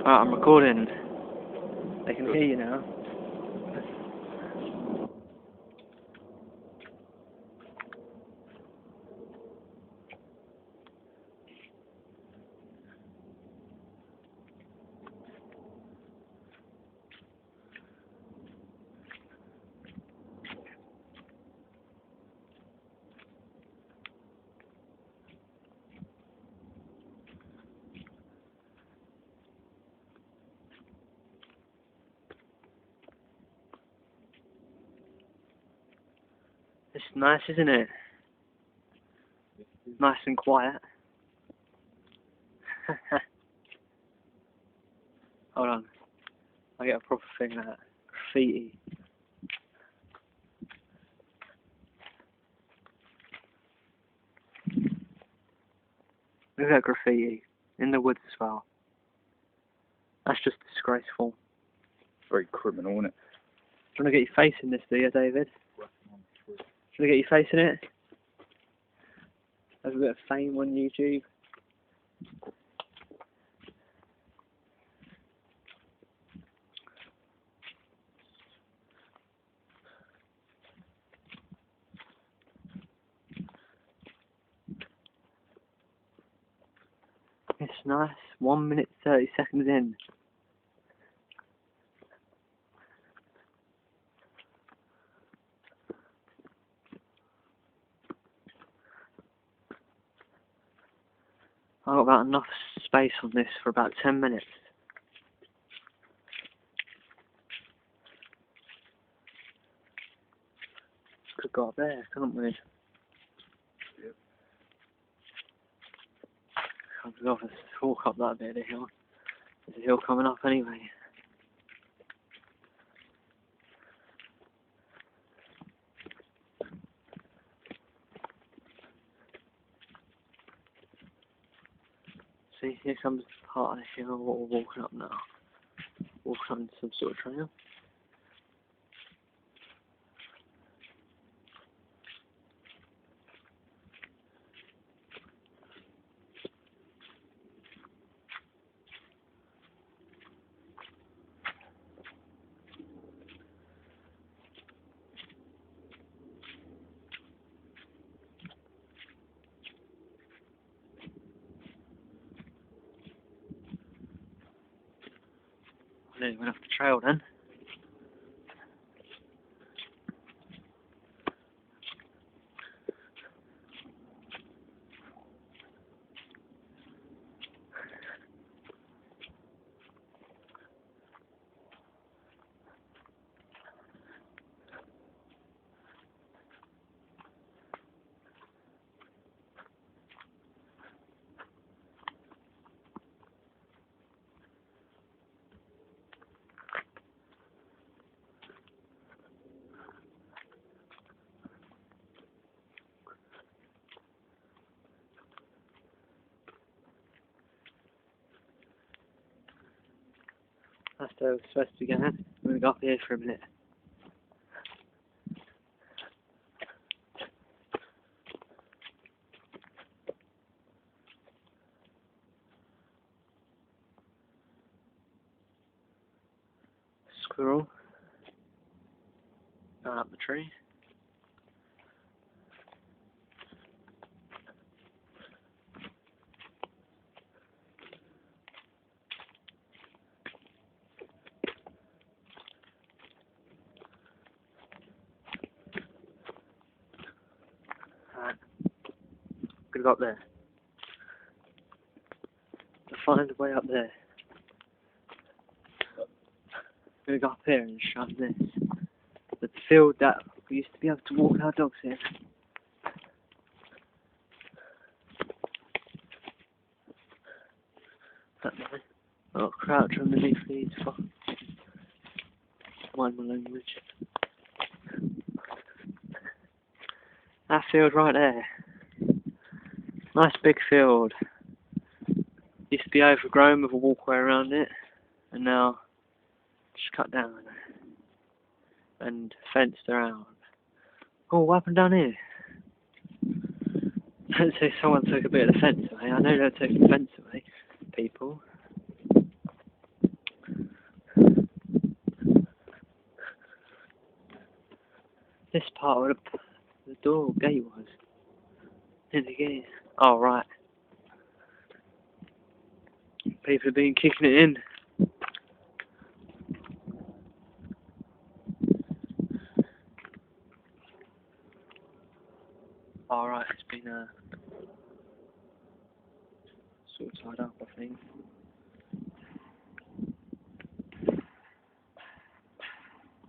I'm recording. They can hear you now. It's nice, isn't it? Nice and quiet. Hold on. I get a proper thing like that. Graffiti. Look at that graffiti. In the woods as well. That's just disgraceful. Very criminal, isn't it? Do you want to get your face in this, do you, David? Do you want to get your face in it? Have a bit of fame on YouTube. It's nice. 1 minute 30 seconds in. I've got about enough space on this for about 10 minutes. Could go up there, can't we? Yep. Can't go off, walk up that bit of the hill. There's a hill coming up anyway. See, here comes part of the hill what we're walking up now. Walking on some sort of trail. I nearly went off the trail then. That's where we're supposed to be going. We're going to go up here for a minute. Squirrel. Going up the tree. Alright. Gonna go up there. To find a way up there. Gonna go up here and shove this. The field that we used to be able to walk our dogs in. That way. I'll crouch underneath these. Mind my language. That field right there. Nice big field. Used to be overgrown with a walkway around it, and now just cut down and fenced around. Oh, what happened down here? Don't say someone took a bit of the fence away. I know they're taking the fence away, people. This part where the door gate was. In the gate. Oh, right. People have been kicking it in. Alright, it's been sort of tied up, I think.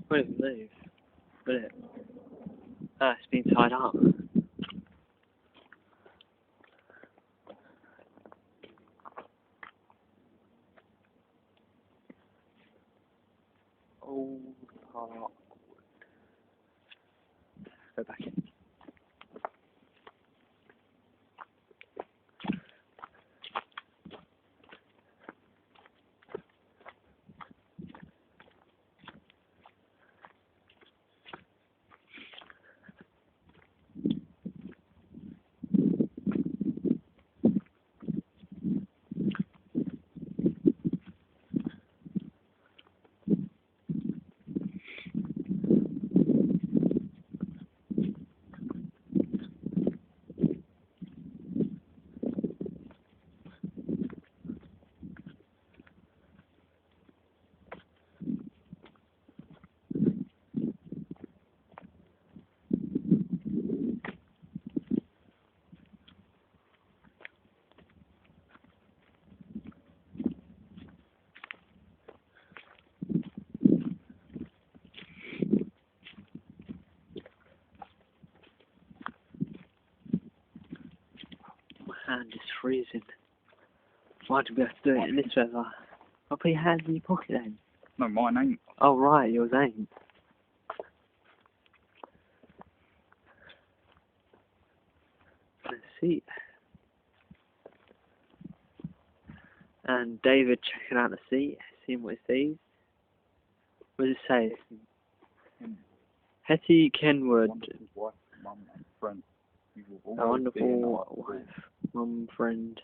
Won't even move, will it? Ah, it's been tied up. Old Park. Go back in. My hand is freezing. Why do we have to do it in this weather? I'll put your hands in your pocket then. No, mine ain't. Oh, right, yours ain't. Let's see. And David checking out the seat, seeing what it says. What does it say? Hetty Kenwood, Wonderful wife, mum, and friend. You will a always be in wonderful our wife, mum, friend.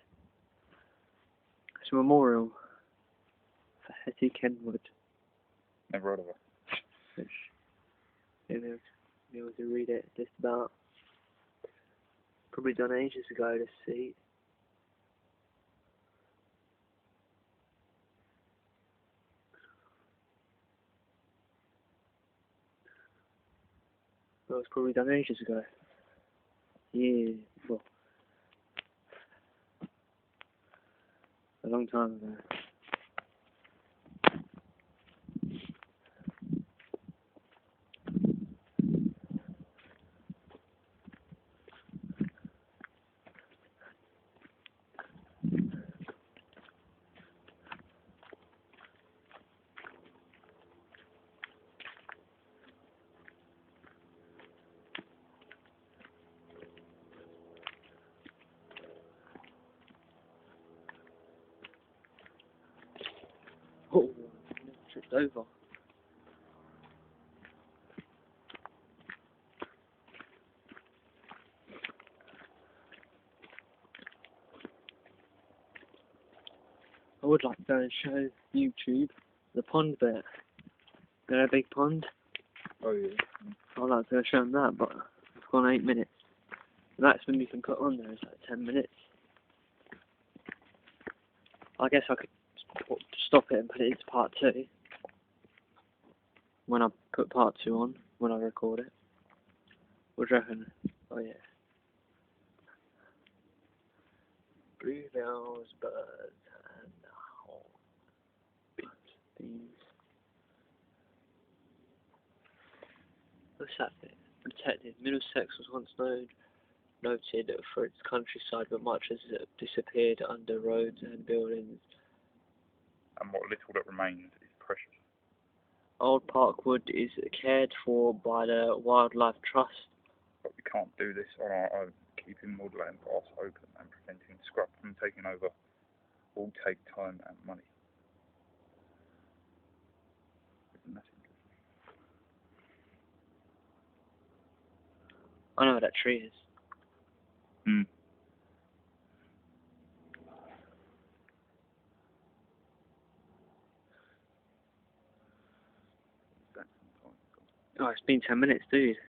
It's a memorial for Hetty Kenwood. Never heard of her. Which, you know, be able to read it just about. Probably done ages ago, this seat. Well, it's probably done ages ago. Yeah, well, a long time ago. Oh, tripped over. I would like to go and show YouTube the pond bit. You know, a big pond. Oh, yeah. I'd like to go show them that, but it's gone 8 minutes. The maximum you can put on there is like 10 minutes. I guess I could stop it and put it into part 2. When I put part 2 on, when I record it. What do you reckon? Oh yeah. Bluebells, birds, and bees. What's that bit? Protected. Middlesex was once noted for its countryside, but much has disappeared under roads and buildings. And what little that remains is precious. Old Parkwood is cared for by the Wildlife Trust. But we can't do this on our own. Keeping woodland paths open and preventing scrub from taking over will take time and money. Isn't that interesting? I know where that tree is. Hmm. Oh, it's been 10 minutes, dude.